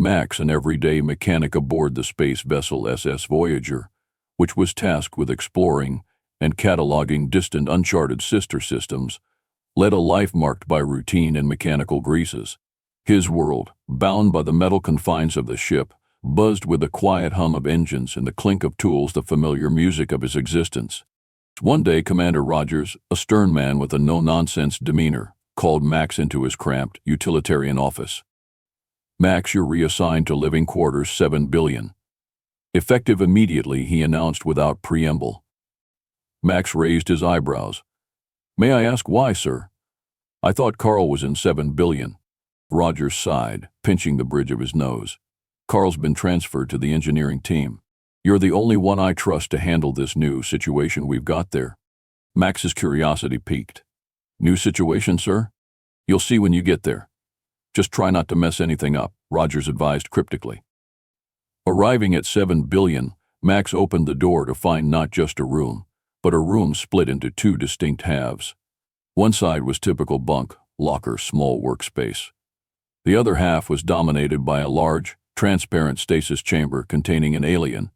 Max, an everyday mechanic aboard the space vessel SS Voyager, which was tasked with exploring and cataloging distant uncharted sister systems, led a life marked by routine and mechanical greases. His world, bound by the metal confines of the ship, buzzed with the quiet hum of engines and the clink of tools, the familiar music of his existence. One day, Commander Rogers, a stern man with a no-nonsense demeanor, called Max into his cramped, utilitarian office. "Max, you're reassigned to living quarters 7 billion. Effective immediately," he announced without preamble. Max raised his eyebrows. "May I ask why, sir? I thought Carl was in 7 billion. Rogers sighed, pinching the bridge of his nose. "Carl's been transferred to the engineering team. You're the only one I trust to handle this new situation we've got there." Max's curiosity piqued. "New situation, sir? You'll see when you get there. Just try not to mess anything up," Rogers advised cryptically. Arriving at 7 billion, Max opened the door to find not just a room, but a room split into two distinct halves. One side was typical bunk, locker, small workspace. The other half was dominated by a large, transparent stasis chamber containing an alien,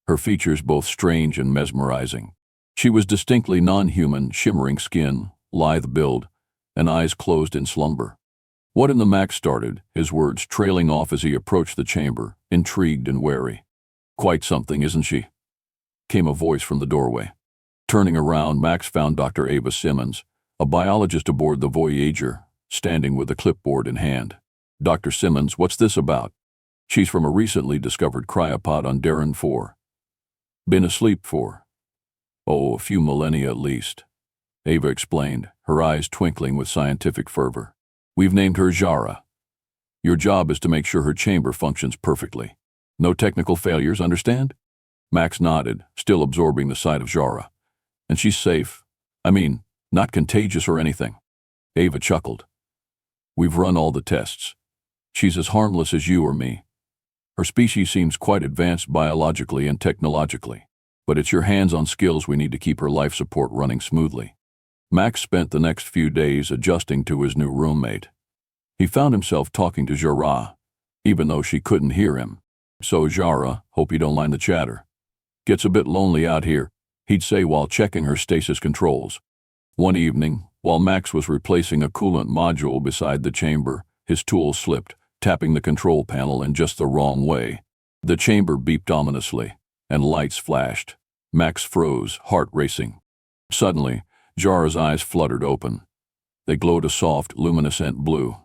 her features both strange and mesmerizing. She was distinctly non-human, shimmering skin, lithe build, and eyes closed in slumber. "What in the?" Max started, his words trailing off as he approached the chamber, intrigued and wary. "Quite something, isn't she?" came a voice from the doorway. Turning around, Max found Dr. Ava Simmons, a biologist aboard the Voyager, standing with a clipboard in hand. "Dr. Simmons, what's this about?" "She's from a recently discovered cryopod on Darren 4. Been asleep for, a few millennia at least," Ava explained, her eyes twinkling with scientific fervor. "We've named her Jara. Your job is to make sure her chamber functions perfectly. No technical failures, understand?" Max nodded, still absorbing the sight of Jara. "And she's safe. I mean, not contagious or anything." Ava chuckled. "We've run all the tests. She's as harmless as you or me. Her species seems quite advanced biologically and technologically, but it's your hands-on skills we need to keep her life support running smoothly." Max spent the next few days adjusting to his new roommate. He found himself talking to Jara, even though she couldn't hear him. "So, Jara, hope you don't mind the chatter. Gets a bit lonely out here," he'd say while checking her stasis controls. One evening, while Max was replacing a coolant module beside the chamber, his tool slipped, tapping the control panel in just the wrong way. The chamber beeped ominously, and lights flashed. Max froze, heart racing. Suddenly, Jara's eyes fluttered open. They glowed a soft, luminescent blue.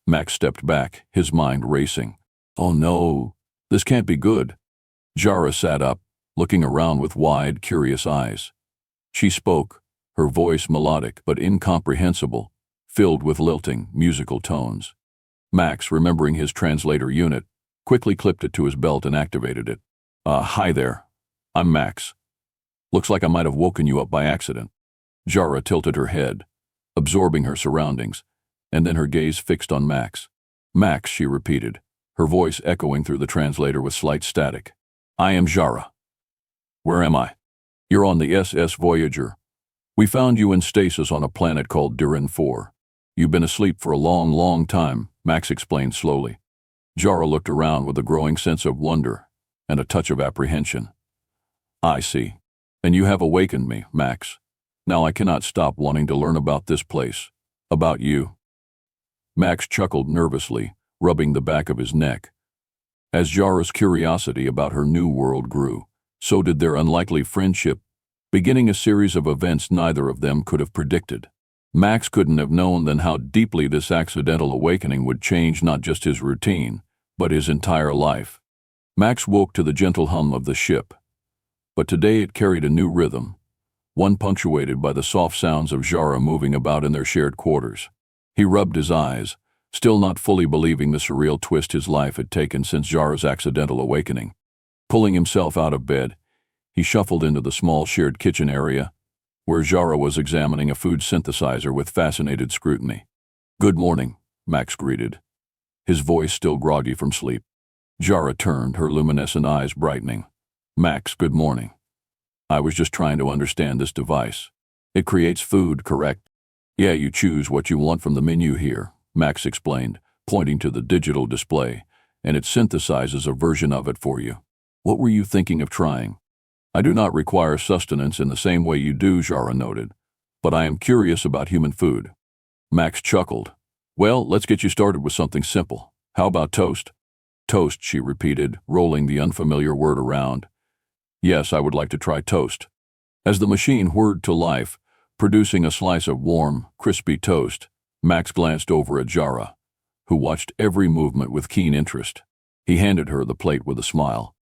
Max stepped back, his mind racing. "Oh no, this can't be good." Jara sat up, looking around with wide, curious eyes. She spoke, her voice melodic but incomprehensible, filled with lilting, musical tones. Max, remembering his translator unit, quickly clipped it to his belt and activated it. Hi there. I'm Max. Looks like I might have woken you up by accident." Jara tilted her head, absorbing her surroundings, and then her gaze fixed on Max. "Max," she repeated, her voice echoing through the translator with slight static. "I am Jara. Where am I?" "You're on the SS Voyager. We found you in stasis on a planet called Darren 4. You've been asleep for a long, long time," Max explained slowly. Jara looked around with a growing sense of wonder and a touch of apprehension. "I see. And you have awakened me, Max. Now I cannot stop wanting to learn about this place, about you." Max chuckled nervously, rubbing the back of his neck. As Jara's curiosity about her new world grew, so did their unlikely friendship, beginning a series of events neither of them could have predicted. Max couldn't have known then how deeply this accidental awakening would change not just his routine, but his entire life. Max woke to the gentle hum of the ship, but today it carried a new rhythm, one punctuated by the soft sounds of Jara moving about in their shared quarters. He rubbed his eyes, still not fully believing the surreal twist his life had taken since Jara's accidental awakening. Pulling himself out of bed, he shuffled into the small shared kitchen area, where Jara was examining a food synthesizer with fascinated scrutiny. "Good morning," Max greeted, his voice still groggy from sleep. Jara turned, her luminescent eyes brightening. "Max, good morning. I was just trying to understand this device. It creates food, correct?" "Yeah, you choose what you want from the menu here," Max explained, pointing to the digital display, and it synthesizes a version of it for you. What were you thinking of trying? I do not require sustenance in the same way you do, Jara noted, but I am curious about human food. Max chuckled. Well, let's get you started with something simple. How about toast? Toast, she repeated, rolling the unfamiliar word around. Yes, I would like to try toast. As the machine whirred to life, producing a slice of warm, crispy toast, Max glanced over at Jara, who watched every movement with keen interest. He handed her the plate with a smile.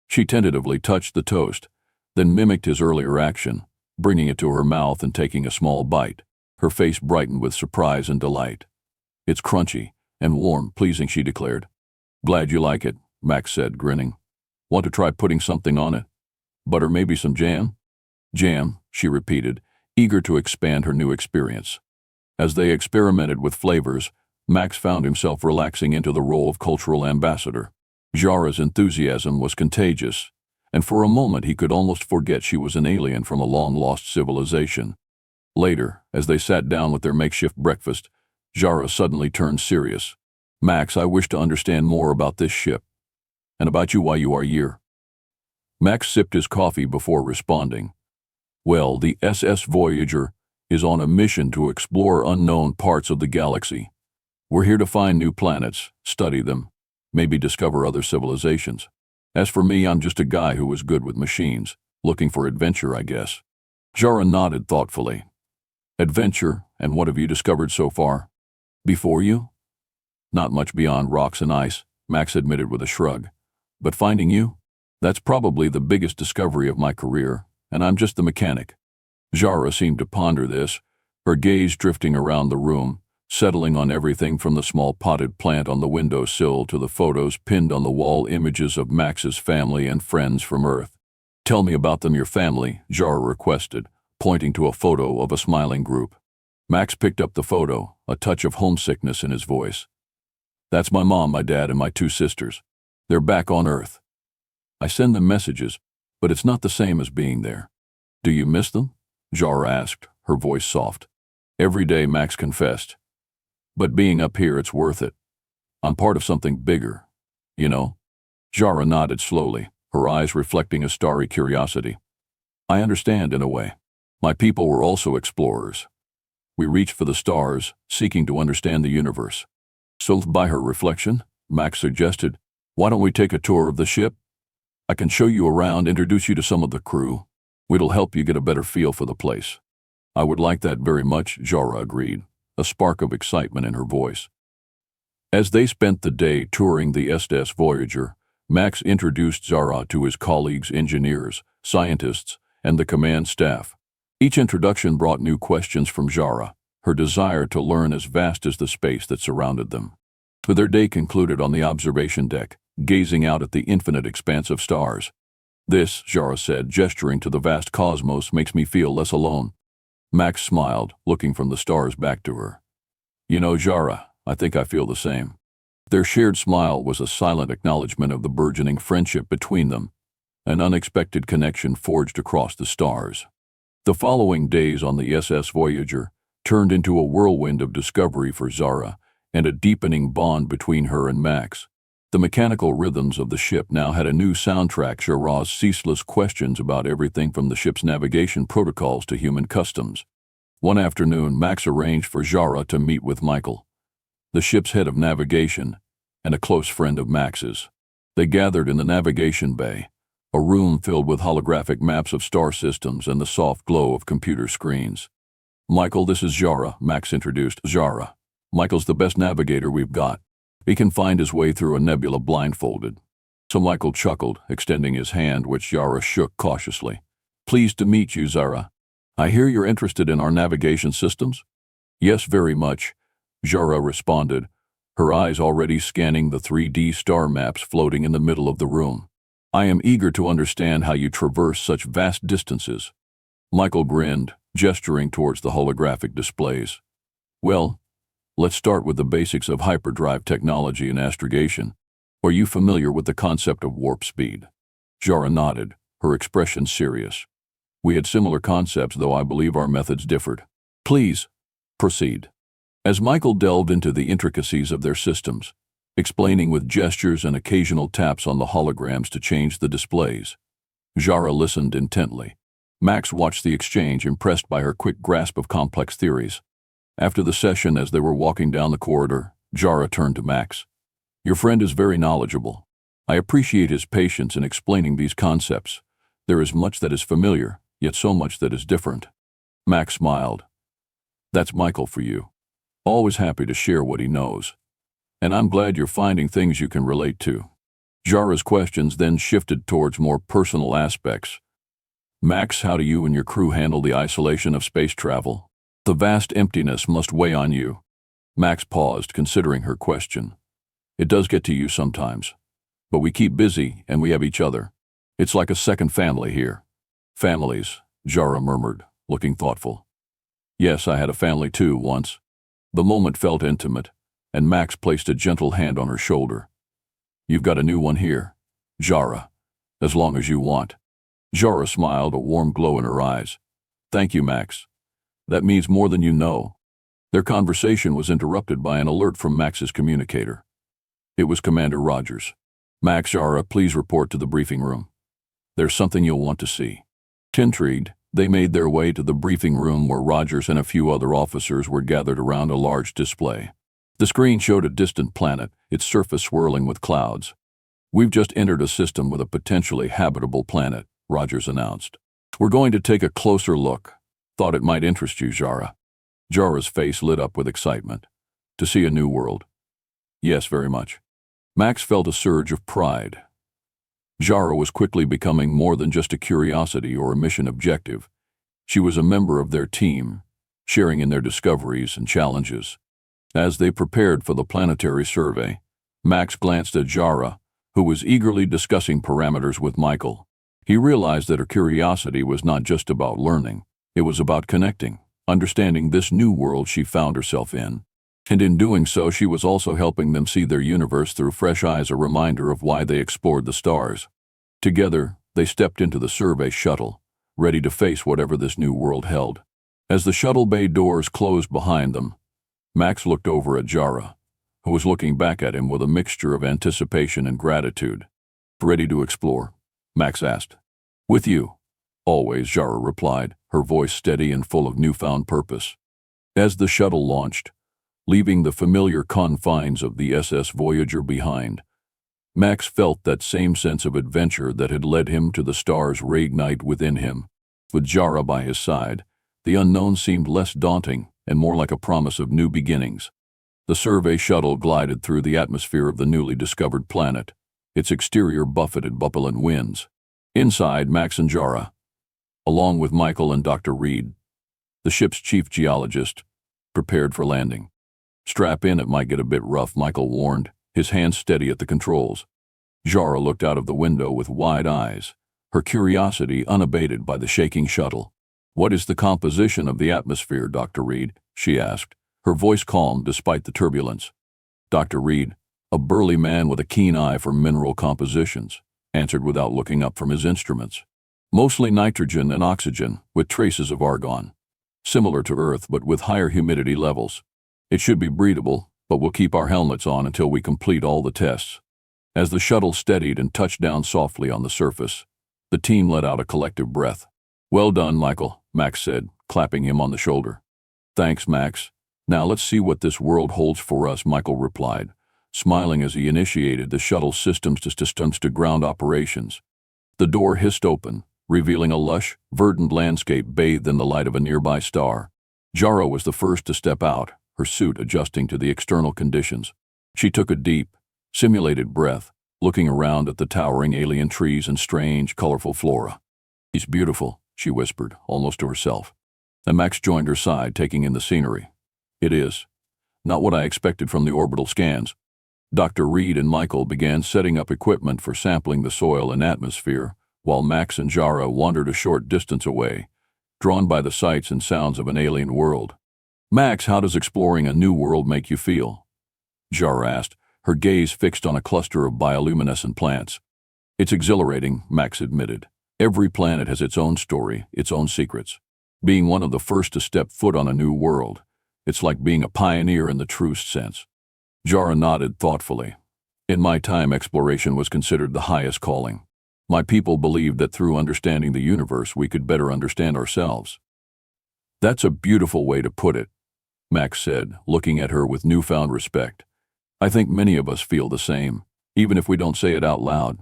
She tentatively touched the toast, then mimicked his earlier action, bringing it to her mouth and taking a small bite. Her face brightened with surprise and delight. It's crunchy and warm, pleasing, she declared. Glad you like it, Max said, grinning. Want to try putting something on it? Butter, maybe some jam? Jam, she repeated, eager to expand her new experience. As they experimented with flavors, Max found himself relaxing into the role of cultural ambassador. Jara's enthusiasm was contagious, and for a moment he could almost forget she was an alien from a long-lost civilization. Later, as they sat down with their makeshift breakfast, Jara suddenly turned serious. Max, I wish to understand more about this ship, and about you while you are here. Max sipped his coffee before responding. Well, the SS Voyager is on a mission to explore unknown parts of the galaxy. We're here to find new planets, study them, maybe discover other civilizations. As for me, I'm just a guy who is good with machines, looking for adventure, I guess. Jara nodded thoughtfully. Adventure, and what have you discovered so far? Before you? Not much beyond rocks and ice, Max admitted with a shrug. But finding you? That's probably the biggest discovery of my career, and I'm just the mechanic. Jara seemed to ponder this, her gaze drifting around the room, settling on everything from the small potted plant on the windowsill to the photos pinned on the wall, images of Max's family and friends from Earth. Tell me about them, your family, Jara requested, pointing to a photo of a smiling group. Max picked up the photo, a touch of homesickness in his voice. That's my mom, my dad, and my 2 sisters. They're back on Earth. I send them messages, but it's not the same as being there. Do you miss them? Jara asked, her voice soft. Every day, Max confessed. But being up here, it's worth it. I'm part of something bigger, you know? Jara nodded slowly, her eyes reflecting a starry curiosity. I understand, in a way. My people were also explorers. We reached for the stars, seeking to understand the universe. So, by her reflection, Max suggested, why don't we take a tour of the ship? I can show you around, introduce you to some of the crew. It'll help you get a better feel for the place. I would like that very much, Jara agreed, a spark of excitement in her voice. As they spent the day touring the SS Voyager, Max introduced Jara to his colleagues, engineers, scientists, and the command staff. Each introduction brought new questions from Jara, her desire to learn as vast as the space that surrounded them. But their day concluded on the observation deck, gazing out at the infinite expanse of stars. This, Jara said, gesturing to the vast cosmos, makes me feel less alone. Max smiled, looking from the stars back to her. You know, Jara, I think I feel the same. Their shared smile was a silent acknowledgement of the burgeoning friendship between them, an unexpected connection forged across the stars. The following days on the SS Voyager turned into a whirlwind of discovery for Jara and a deepening bond between her and Max. The mechanical rhythms of the ship now had a new soundtrack, Jara's ceaseless questions about everything from the ship's navigation protocols to human customs. One afternoon, Max arranged for Jara to meet with Michael, the ship's head of navigation and a close friend of Max's. They gathered in the navigation bay, a room filled with holographic maps of star systems and the soft glow of computer screens. Michael, this is Jara, Max introduced. Jara. Michael's the best navigator we've got. He can find his way through a nebula blindfolded. So Michael chuckled, extending his hand, which Jara shook cautiously. Pleased to meet you, Jara. I hear you're interested in our navigation systems? Yes, very much, Jara responded, her eyes already scanning the 3D star maps floating in the middle of the room. I am eager to understand how you traverse such vast distances. Michael grinned, gesturing towards the holographic displays. Well, let's start with the basics of hyperdrive technology and astrogation. Are you familiar with the concept of warp speed? Jara nodded, her expression serious. We had similar concepts, though I believe our methods differed. Please, proceed. As Michael delved into the intricacies of their systems, explaining with gestures and occasional taps on the holograms to change the displays. Jara listened intently. Max watched the exchange, impressed by her quick grasp of complex theories. After the session, as they were walking down the corridor, Jara turned to Max. "Your friend is very knowledgeable. I appreciate his patience in explaining these concepts. There is much that is familiar, yet so much that is different." Max smiled. "That's Michael for you. Always happy to share what he knows. And I'm glad you're finding things you can relate to." Jara's questions then shifted towards more personal aspects. "Max, how do you and your crew handle the isolation of space travel? The vast emptiness must weigh on you." Max paused, considering her question. "It does get to you sometimes. But we keep busy, and we have each other. It's like a second family here." "Families," Jara murmured, looking thoughtful. "Yes, I had a family too, once." The moment felt intimate, and Max placed a gentle hand on her shoulder. "You've got a new one here, Jara, as long as you want." Jara smiled, a warm glow in her eyes. "Thank you, Max. That means more than you know." Their conversation was interrupted by an alert from Max's communicator. It was Commander Rogers. "Max, Jara, please report to the briefing room. There's something you'll want to see." Intrigued, they made their way to the briefing room where Rogers and a few other officers were gathered around a large display. The screen showed a distant planet, its surface swirling with clouds. "We've just entered a system with a potentially habitable planet," Rogers announced. "We're going to take a closer look. Thought it might interest you, Jara." Jara's face lit up with excitement. "To see a new world?" "Yes, very much." Max felt a surge of pride. Jara was quickly becoming more than just a curiosity or a mission objective. She was a member of their team, sharing in their discoveries and challenges. As they prepared for the planetary survey, Max glanced at Jara, who was eagerly discussing parameters with Michael. He realized that her curiosity was not just about learning. It was about connecting, understanding this new world she found herself in. And in doing so, she was also helping them see their universe through fresh eyes, a reminder of why they explored the stars. Together, they stepped into the survey shuttle, ready to face whatever this new world held. As the shuttle bay doors closed behind them, Max looked over at Jara, who was looking back at him with a mixture of anticipation and gratitude. "Ready to explore?" Max asked. "With you." "Always," Jara replied, her voice steady and full of newfound purpose. As the shuttle launched, leaving the familiar confines of the SS Voyager behind, Max felt that same sense of adventure that had led him to the stars reignite within him. With Jara by his side, the unknown seemed less daunting and more like a promise of new beginnings. The survey shuttle glided through the atmosphere of the newly discovered planet, its exterior buffeted by bubbling winds. Inside, Max and Jara, along with Michael and Dr. Reed, the ship's chief geologist, prepared for landing. "Strap in, it might get a bit rough," Michael warned, his hands steady at the controls. Jara looked out of the window with wide eyes, her curiosity unabated by the shaking shuttle. "What is the composition of the atmosphere, Dr. Reed?" she asked, her voice calm despite the turbulence. Dr. Reed, a burly man with a keen eye for mineral compositions, answered without looking up from his instruments. "Mostly nitrogen and oxygen, with traces of argon. Similar to Earth, but with higher humidity levels. It should be breathable, but we'll keep our helmets on until we complete all the tests." As the shuttle steadied and touched down softly on the surface, the team let out a collective breath. "Well done, Michael," Max said, clapping him on the shoulder. "Thanks, Max. Now let's see what this world holds for us," Michael replied, smiling as he initiated the shuttle systems to ground operations. The door hissed open, revealing a lush, verdant landscape bathed in the light of a nearby star. Jara was the first to step out, her suit adjusting to the external conditions. She took a deep, simulated breath, looking around at the towering alien trees and strange, colorful flora. "It's beautiful," she whispered, almost to herself. And Max joined her side, taking in the scenery. "It is. Not what I expected from the orbital scans." Dr. Reed and Michael began setting up equipment for sampling the soil and atmosphere, while Max and Jara wandered a short distance away, drawn by the sights and sounds of an alien world. "Max, how does exploring a new world make you feel?" Jara asked, her gaze fixed on a cluster of bioluminescent plants. "It's exhilarating," Max admitted. "Every planet has its own story, its own secrets. Being one of the first to step foot on a new world, it's like being a pioneer in the truest sense." Jara nodded thoughtfully, In my time, exploration was considered the highest calling. My people believed that through understanding the universe, we could better understand ourselves. That's a beautiful way to put it, Max said, looking at her with newfound respect. I think many of us feel the same, even if we don't say it out loud.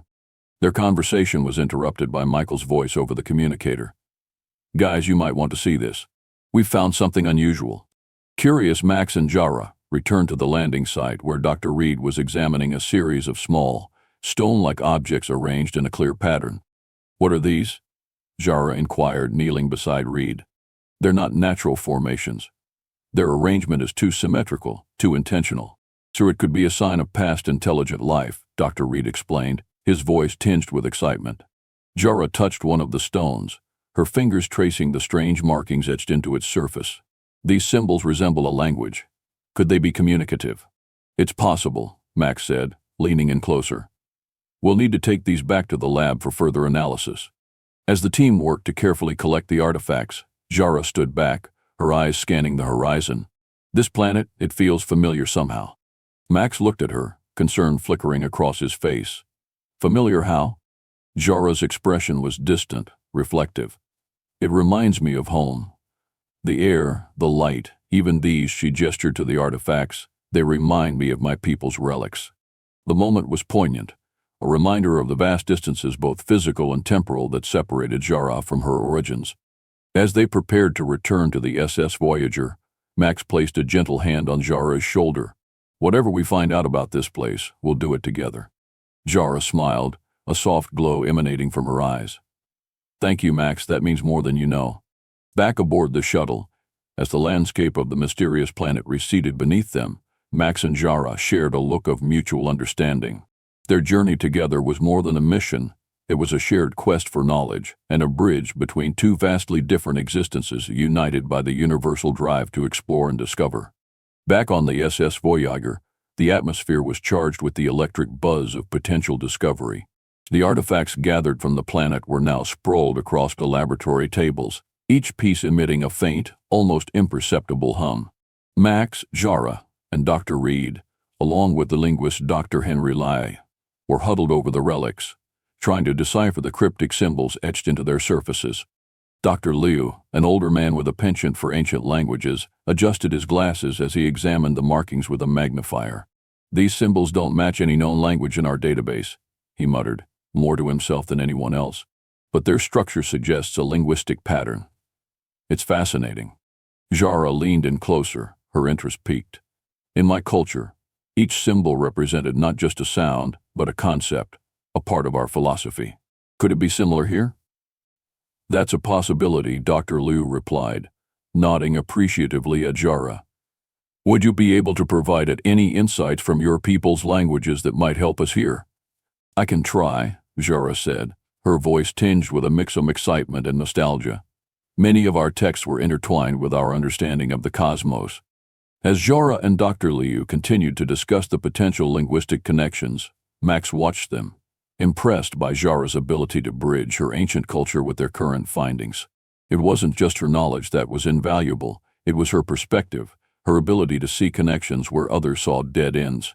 Their conversation was interrupted by Michael's voice over the communicator. Guys, you might want to see this. We've found something unusual. Curious, Max and Jara returned to the landing site where Dr. Reed was examining a series of small, stone-like objects arranged in a clear pattern. What are these? Jara inquired, kneeling beside Reed. They're not natural formations. Their arrangement is too symmetrical, too intentional. So it could be a sign of past intelligent life, Dr. Reed explained, his voice tinged with excitement. Jara touched one of the stones, her fingers tracing the strange markings etched into its surface. These symbols resemble a language. Could they be communicative? It's possible, Max said, leaning in closer. We'll need to take these back to the lab for further analysis. As the team worked to carefully collect the artifacts, Jara stood back, her eyes scanning the horizon. This planet, it feels familiar somehow. Max looked at her, concern flickering across his face. Familiar how? Jara's expression was distant, reflective. It reminds me of home. The air, the light, even these, she gestured to the artifacts, they remind me of my people's relics. The moment was poignant, a reminder of the vast distances, both physical and temporal, that separated Jara from her origins. As they prepared to return to the SS Voyager, Max placed a gentle hand on Jara's shoulder. Whatever we find out about this place, we'll do it together. Jara smiled, a soft glow emanating from her eyes. Thank you, Max, that means more than you know. Back aboard the shuttle, as the landscape of the mysterious planet receded beneath them, Max and Jara shared a look of mutual understanding. Their journey together was more than a mission. It was a shared quest for knowledge and a bridge between two vastly different existences united by the universal drive to explore and discover. Back on the SS Voyager, the atmosphere was charged with the electric buzz of potential discovery. The artifacts gathered from the planet were now sprawled across the laboratory tables, each piece emitting a faint, almost imperceptible hum. Max, Jara, and Dr. Reed, along with the linguist Dr. Henry Lai, were huddled over the relics, trying to decipher the cryptic symbols etched into their surfaces. Dr. Liu, an older man with a penchant for ancient languages, adjusted his glasses as he examined the markings with a magnifier. These symbols don't match any known language in our database, he muttered, more to himself than anyone else. But their structure suggests a linguistic pattern. It's fascinating. Jara leaned in closer, her interest piqued. In my culture, each symbol represented not just a sound, but a concept, a part of our philosophy. Could it be similar here? That's a possibility, Dr. Liu replied, nodding appreciatively at Jara. Would you be able to provide any insights from your people's languages that might help us here? I can try, Jara said, her voice tinged with a mix of excitement and nostalgia. Many of our texts were intertwined with our understanding of the cosmos. As Jara and Dr. Liu continued to discuss the potential linguistic connections, Max watched them, impressed by Jara's ability to bridge her ancient culture with their current findings. It wasn't just her knowledge that was invaluable, it was her perspective, her ability to see connections where others saw dead ends.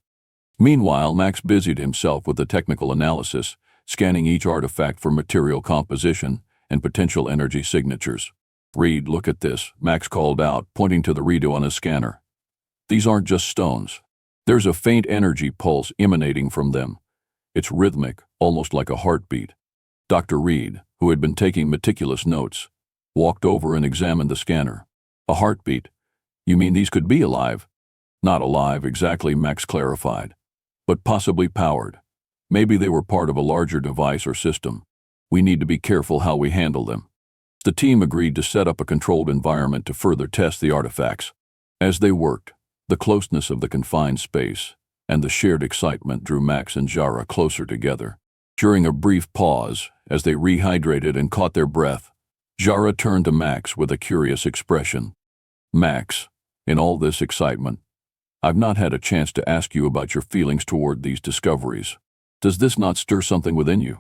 Meanwhile, Max busied himself with the technical analysis, scanning each artifact for material composition and potential energy signatures. Reed, look at this, Max called out, pointing to the readout on his scanner. These aren't just stones. There's a faint energy pulse emanating from them. It's rhythmic, almost like a heartbeat. Dr. Reed, who had been taking meticulous notes, walked over and examined the scanner. A heartbeat? You mean these could be alive? Not alive exactly, Max clarified, but possibly powered. Maybe they were part of a larger device or system. We need to be careful how we handle them. The team agreed to set up a controlled environment to further test the artifacts. As they worked, the closeness of the confined space and the shared excitement drew Max and Jara closer together. During a brief pause, as they rehydrated and caught their breath, Jara turned to Max with a curious expression. Max, in all this excitement, I've not had a chance to ask you about your feelings toward these discoveries. Does this not stir something within you?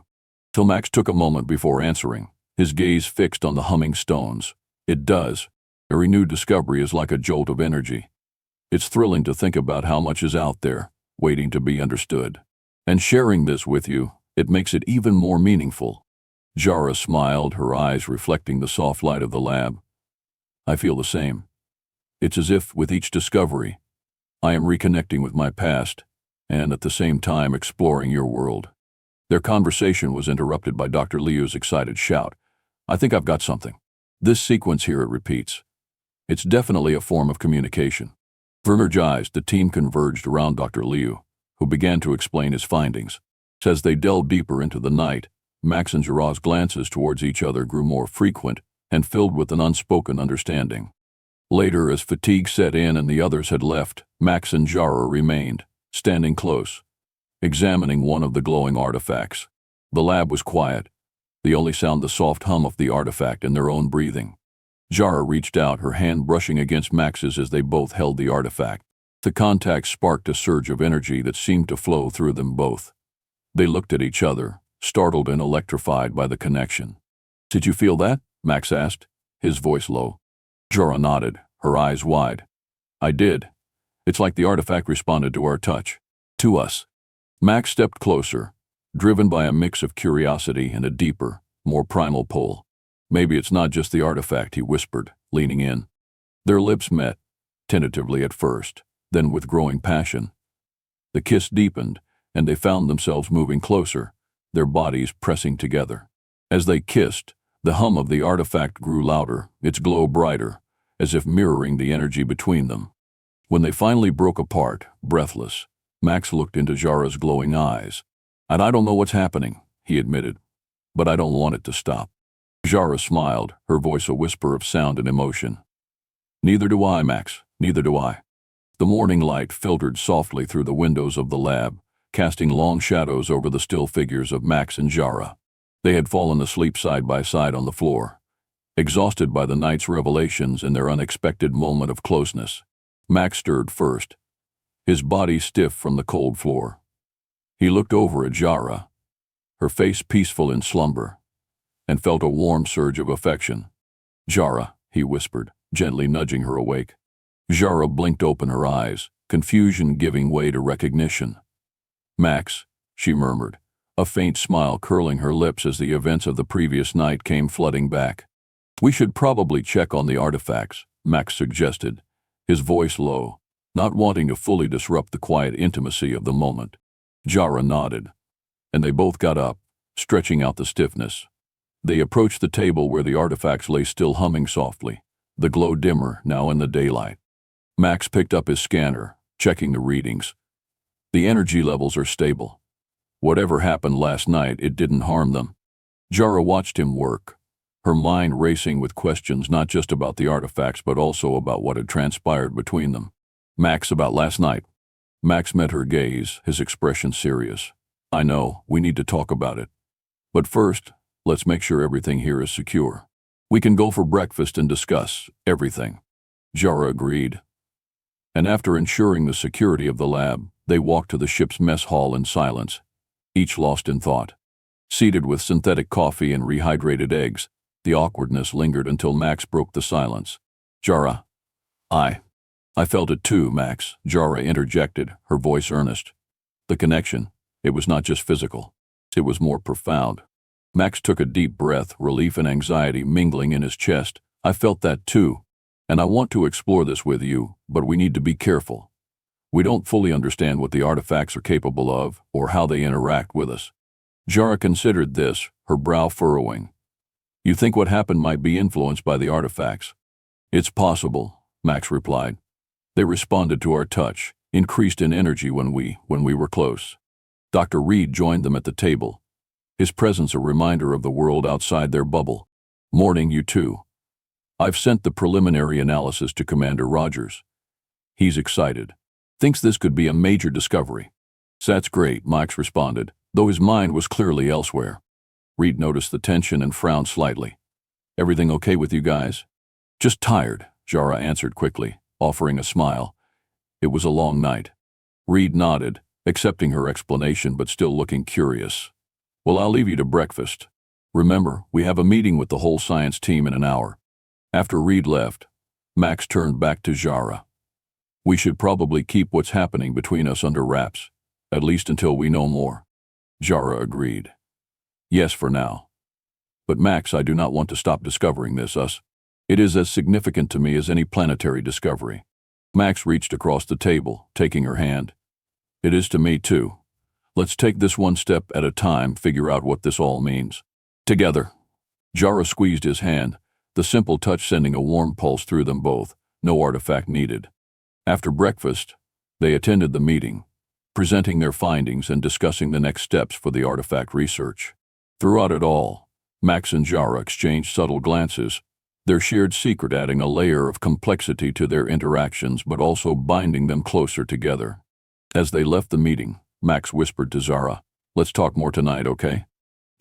Till Max took a moment before answering, his gaze fixed on the humming stones. It does. A renewed discovery is like a jolt of energy. It's thrilling to think about how much is out there, waiting to be understood. And sharing this with you, it makes it even more meaningful. Jara smiled, her eyes reflecting the soft light of the lab. I feel the same. It's as if, with each discovery, I am reconnecting with my past, and at the same time exploring your world. Their conversation was interrupted by Dr. Liu's excited shout. I think I've got something. This sequence here, it repeats. It's definitely a form of communication. Energized, the team converged around Dr. Liu, who began to explain his findings. As they delved deeper into the night, Max and Jara's glances towards each other grew more frequent and filled with an unspoken understanding. Later, as fatigue set in and the others had left, Max and Jara remained, standing close, examining one of the glowing artifacts. The lab was quiet, the only sound the soft hum of the artifact and their own breathing. Jara reached out, her hand brushing against Max's as they both held the artifact. The contact sparked a surge of energy that seemed to flow through them both. They looked at each other, startled and electrified by the connection. Did you feel that? Max asked, his voice low. Jara nodded, her eyes wide. I did. It's like the artifact responded to our touch. To us. Max stepped closer, driven by a mix of curiosity and a deeper, more primal pull. Maybe it's not just the artifact, he whispered, leaning in. Their lips met, tentatively at first, then with growing passion. The kiss deepened, and they found themselves moving closer, their bodies pressing together. As they kissed, the hum of the artifact grew louder, its glow brighter, as if mirroring the energy between them. When they finally broke apart, breathless, Max looked into Jara's glowing eyes. And I don't know what's happening, he admitted, but I don't want it to stop. Jara smiled, her voice a whisper of sound and emotion. Neither do I, Max, neither do I. The morning light filtered softly through the windows of the lab, casting long shadows over the still figures of Max and Jara. They had fallen asleep side by side on the floor, exhausted by the night's revelations and their unexpected moment of closeness. Max stirred first, his body stiff from the cold floor. He looked over at Jara, her face peaceful in slumber, and felt a warm surge of affection. Jara, he whispered, gently nudging her awake. Jara blinked open her eyes, confusion giving way to recognition. Max, she murmured, a faint smile curling her lips as the events of the previous night came flooding back. We should probably check on the artifacts, Max suggested, his voice low, not wanting to fully disrupt the quiet intimacy of the moment. Jara nodded, and they both got up, stretching out the stiffness. They approached the table where the artifacts lay still humming softly, the glow dimmer now in the daylight. Max picked up his scanner, checking the readings. The energy levels are stable. Whatever happened last night, it didn't harm them. Jara watched him work, her mind racing with questions not just about the artifacts but also about what had transpired between them. Max, about last night. Max met her gaze, his expression serious. I know, we need to talk about it. But first, let's make sure everything here is secure. We can go for breakfast and discuss everything. Jara agreed. And after ensuring the security of the lab, they walked to the ship's mess hall in silence, each lost in thought. Seated with synthetic coffee and rehydrated eggs, the awkwardness lingered until Max broke the silence. Jara, I felt it too, Max, Jara interjected, her voice earnest. The connection, it was not just physical. It was more profound. Max took a deep breath, relief and anxiety mingling in his chest. I felt that too, and I want to explore this with you, but we need to be careful. We don't fully understand what the artifacts are capable of or how they interact with us. Jara considered this, her brow furrowing. You think what happened might be influenced by the artifacts? It's possible, Max replied. They responded to our touch, increased in energy when we were close. Dr. Reed joined them at the table, his presence a reminder of the world outside their bubble. Morning, you two. I've sent the preliminary analysis to Commander Rogers. He's excited. Thinks this could be a major discovery. That's great, Max responded, though his mind was clearly elsewhere. Reed noticed the tension and frowned slightly. Everything okay with you guys? Just tired, Jara answered quickly, offering a smile. It was a long night. Reed nodded, accepting her explanation but still looking curious. Well, I'll leave you to breakfast. Remember, we have a meeting with the whole science team in an hour. After Reed left, Max turned back to Jara. We should probably keep what's happening between us under wraps. At least until we know more. Jara agreed. Yes, for now. But Max, I do not want to stop discovering this, us. It is as significant to me as any planetary discovery. Max reached across the table, taking her hand. It is to me, too. Let's take this one step at a time, figure out what this all means. Together. Jara squeezed his hand, the simple touch sending a warm pulse through them both, no artifact needed. After breakfast, they attended the meeting, presenting their findings and discussing the next steps for the artifact research. Throughout it all, Max and Jara exchanged subtle glances, their shared secret adding a layer of complexity to their interactions but also binding them closer together. As they left the meeting, Max whispered to Jara, "Let's talk more tonight, okay?"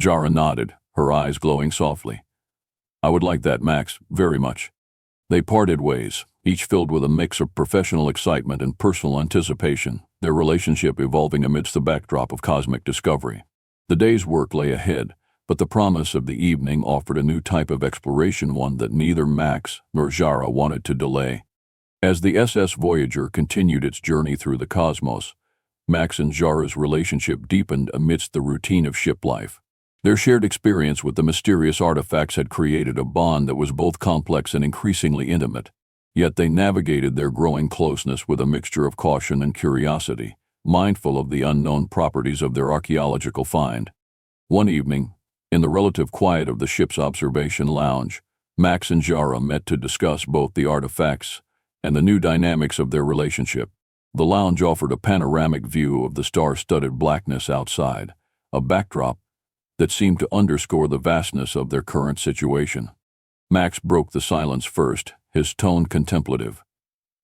Jara nodded, her eyes glowing softly. "I would like that, Max, very much." They parted ways, each filled with a mix of professional excitement and personal anticipation, their relationship evolving amidst the backdrop of cosmic discovery. The day's work lay ahead, but the promise of the evening offered a new type of exploration, one that neither Max nor Jara wanted to delay. As the SS Voyager continued its journey through the cosmos, Max and Jara's relationship deepened amidst the routine of ship life. Their shared experience with the mysterious artifacts had created a bond that was both complex and increasingly intimate, yet they navigated their growing closeness with a mixture of caution and curiosity, mindful of the unknown properties of their archaeological find. One evening, in the relative quiet of the ship's observation lounge, Max and Jara met to discuss both the artifacts and the new dynamics of their relationship. The lounge offered a panoramic view of the star-studded blackness outside, a backdrop that seemed to underscore the vastness of their current situation. Max broke the silence first, his tone contemplative.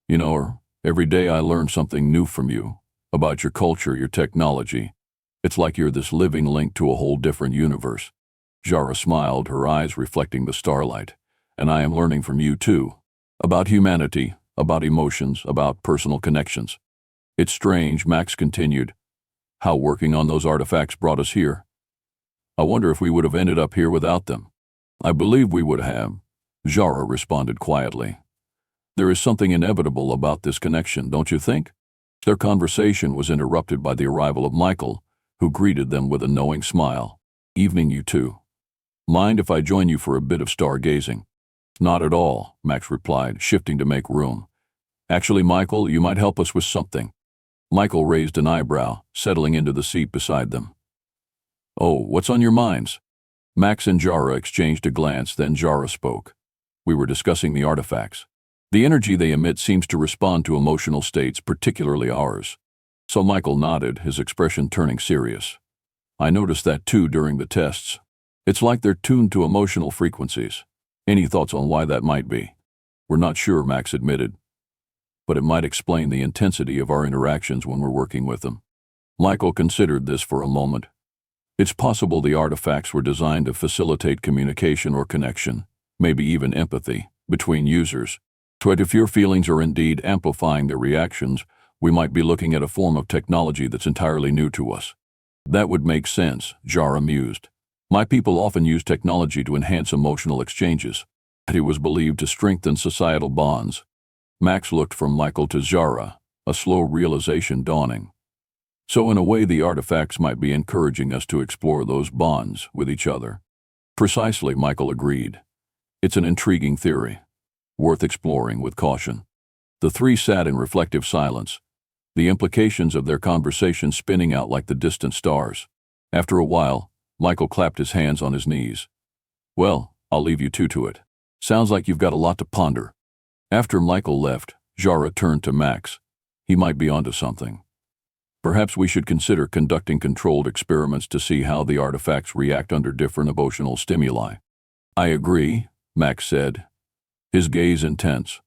"You know, every day I learn something new from you, about your culture, your technology. It's like you're this living link to a whole different universe." Jara smiled, her eyes reflecting the starlight. "And I am learning from you too, about humanity, about emotions, about personal connections." "It's strange," Max continued, "how working on those artifacts brought us here. I wonder if we would have ended up here without them." "I believe we would have," Jara responded quietly. "There is something inevitable about this connection, don't you think?" Their conversation was interrupted by the arrival of Michael, who greeted them with a knowing smile. "Evening, you two. Mind if I join you for a bit of stargazing?" "Not at all," Max replied, shifting to make room. "Actually, Michael, you might help us with something." Michael raised an eyebrow, settling into the seat beside them. "Oh, what's on your minds?" Max and Jara exchanged a glance, then Jara spoke. "We were discussing the artifacts. The energy they emit seems to respond to emotional states, particularly ours." So Michael nodded, his expression turning serious. "I noticed that too during the tests. It's like they're tuned to emotional frequencies. Any thoughts on why that might be?" "We're not sure," Max admitted. "But it might explain the intensity of our interactions when we're working with them." Michael considered this for a moment. "It's possible the artifacts were designed to facilitate communication or connection, maybe even empathy, between users. But if your feelings are indeed amplifying their reactions, we might be looking at a form of technology that's entirely new to us." "That would make sense," Jara mused. "My people often use technology to enhance emotional exchanges. It was believed to strengthen societal bonds." Max looked from Michael to Jara, a slow realization dawning. "So in a way the artifacts might be encouraging us to explore those bonds with each other." "Precisely," Michael agreed. "It's an intriguing theory, worth exploring with caution." The three sat in reflective silence, the implications of their conversation spinning out like the distant stars. After a while, Michael clapped his hands on his knees. "Well, I'll leave you two to it. Sounds like you've got a lot to ponder." After Michael left, Jara turned to Max. "He might be onto something. Perhaps we should consider conducting controlled experiments to see how the artifacts react under different emotional stimuli." "I agree," Max said, his gaze intense.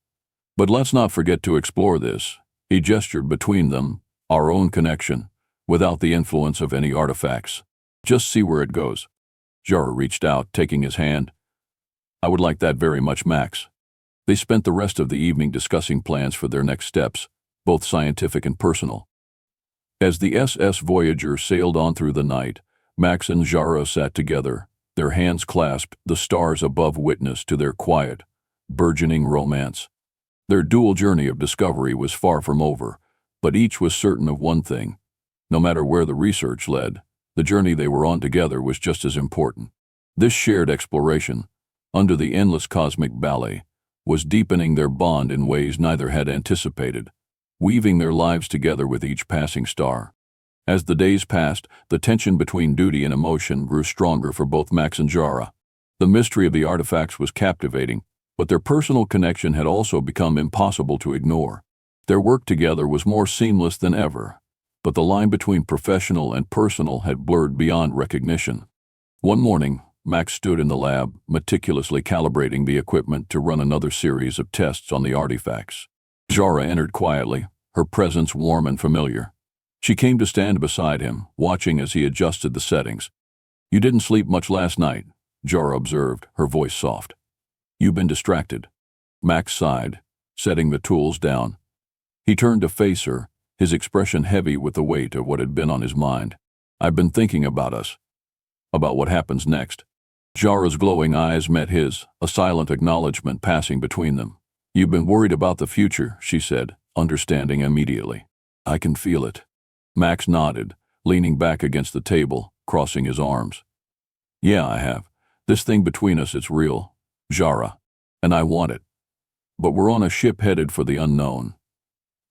"But let's not forget to explore this," he gestured between them, "our own connection, without the influence of any artifacts. Just see where it goes." Jara reached out, taking his hand. "I would like that very much, Max." They spent the rest of the evening discussing plans for their next steps, both scientific and personal. As the SS Voyager sailed on through the night, Max and Jara sat together, their hands clasped, the stars above witness to their quiet, burgeoning romance. Their dual journey of discovery was far from over, but each was certain of one thing: No matter where the research led, the journey they were on together was just as important. This shared exploration, under the endless cosmic ballet, was deepening their bond in ways neither had anticipated, weaving their lives together with each passing star. As the days passed, the tension between duty and emotion grew stronger for both Max and Jara. The mystery of the artifacts was captivating, but their personal connection had also become impossible to ignore. Their work together was more seamless than ever, but the line between professional and personal had blurred beyond recognition. One morning, Max stood in the lab, meticulously calibrating the equipment to run another series of tests on the artifacts. Jara entered quietly, her presence warm and familiar. She came to stand beside him, watching as he adjusted the settings. "You didn't sleep much last night," Jara observed, her voice soft. "You've been distracted." Max sighed, setting the tools down. He turned to face her, his expression heavy with the weight of what had been on his mind. "I've been thinking about us. About what happens next." Jara's glowing eyes met his, a silent acknowledgement passing between them. "You've been worried about the future," she said, understanding immediately. "I can feel it." Max nodded, leaning back against the table, crossing his arms. "Yeah, I have. This thing between us, it's real, Jara, and I want it. But we're on a ship headed for the unknown.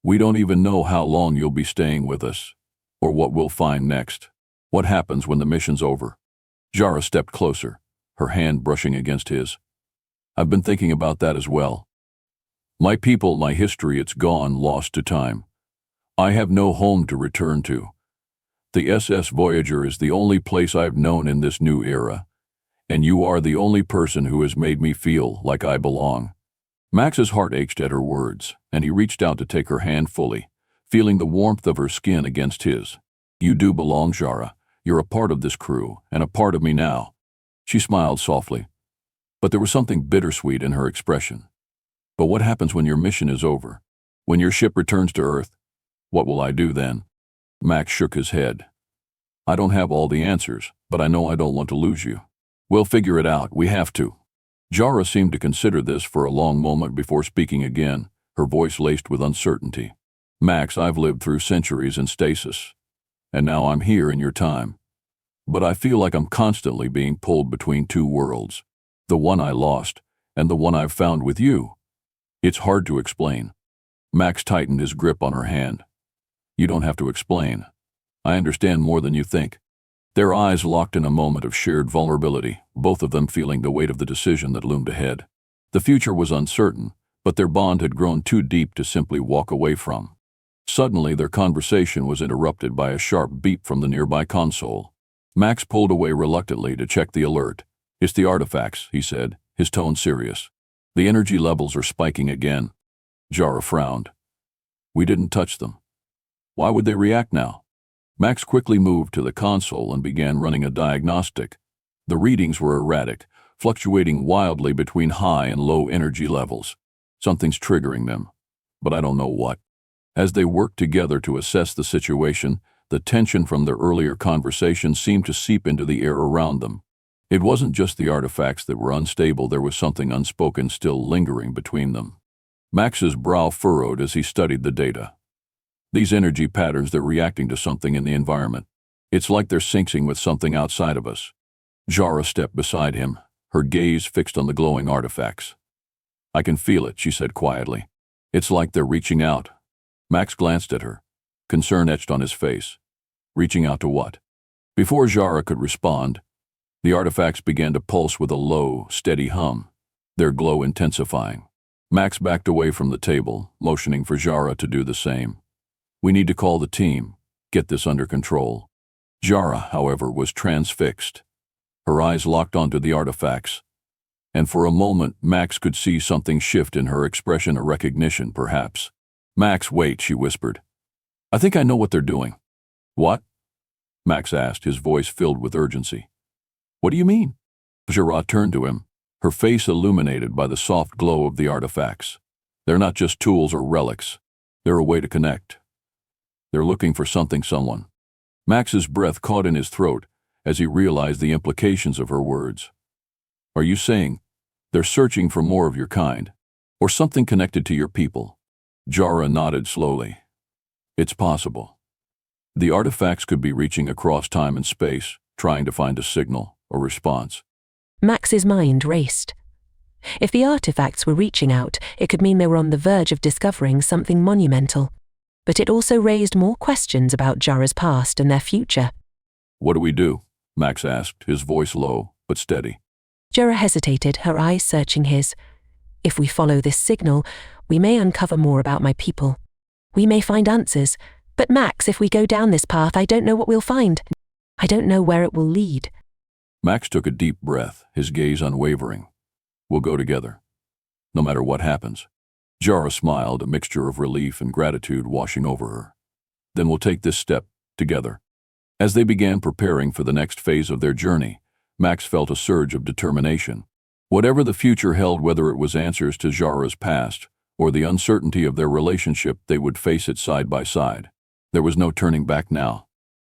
We don't even know how long you'll be staying with us, or what we'll find next. What happens when the mission's over?" Jara stepped closer, her hand brushing against his. "I've been thinking about that as well. My people, my history, it's gone, lost to time. I have no home to return to. The SS Voyager is the only place I've known in this new era, and you are the only person who has made me feel like I belong." Max's heart ached at her words, and he reached out to take her hand fully, feeling the warmth of her skin against his. "You do belong, Jara. You're a part of this crew, and a part of me now." She smiled softly, but there was something bittersweet in her expression. "But what happens when your mission is over? When your ship returns to Earth? What will I do then?" Max shook his head. "I don't have all the answers, but I know I don't want to lose you. We'll figure it out. We have to." Jara seemed to consider this for a long moment before speaking again, her voice laced with uncertainty. "Max, I've lived through centuries in stasis, and now I'm here in your time. But I feel like I'm constantly being pulled between two worlds, the one I lost and the one I've found with you. It's hard to explain." Max tightened his grip on her hand. "You don't have to explain. I understand more than you think." Their eyes locked in a moment of shared vulnerability, both of them feeling the weight of the decision that loomed ahead. The future was uncertain, but their bond had grown too deep to simply walk away from. Suddenly, their conversation was interrupted by a sharp beep from the nearby console. Max pulled away reluctantly to check the alert. "It's the artifacts," he said, his tone serious. "The energy levels are spiking again." Jara frowned. "We didn't touch them. Why would they react now?" Max quickly moved to the console and began running a diagnostic. The readings were erratic, fluctuating wildly between high and low energy levels. "Something's triggering them, but I don't know what." As they worked together to assess the situation, the tension from their earlier conversation seemed to seep into the air around them. It wasn't just the artifacts that were unstable, there was something unspoken still lingering between them. Max's brow furrowed as he studied the data. These energy patterns, they're reacting to something in the environment. It's like they're syncing with something outside of us. Jara stepped beside him, her gaze fixed on the glowing artifacts. "I can feel it," she said quietly. "It's like they're reaching out." Max glanced at her, concern etched on his face. "Reaching out to what?" Before Jara could respond, the artifacts began to pulse with a low, steady hum, their glow intensifying. Max backed away from the table, motioning for Jara to do the same. "We need to call the team, get this under control." Jara, however, was transfixed. Her eyes locked onto the artifacts, and for a moment Max could see something shift in her expression, a recognition, perhaps. "Max, wait," she whispered. "I think I know what they're doing." "What?" Max asked, his voice filled with urgency. "What do you mean?" Jara turned to him, her face illuminated by the soft glow of the artifacts. "They're not just tools or relics. They're a way to connect. They're looking for something, someone." Max's breath caught in his throat as he realized the implications of her words. "Are you saying they're searching for more of your kind, or something connected to your people?" Jara nodded slowly. "It's possible. The artifacts could be reaching across time and space, trying to find a signal, a response. Max's mind raced. If the artifacts were reaching out, it could mean they were on the verge of discovering something monumental. But it also raised more questions about Jara's past and their future. What do we do? Max asked, his voice low but steady. Jara hesitated, her eyes searching his. If we follow this signal, we may uncover more about my people. We may find answers. But Max, if we go down this path, I don't know what we'll find. I don't know where it will lead. Max took a deep breath, his gaze unwavering. We'll go together, no matter what happens. Jara smiled, a mixture of relief and gratitude washing over her. Then we'll take this step together. As they began preparing for the next phase of their journey, Max felt a surge of determination. Whatever the future held, whether it was answers to Jara's past or the uncertainty of their relationship, they would face it side by side. There was no turning back now.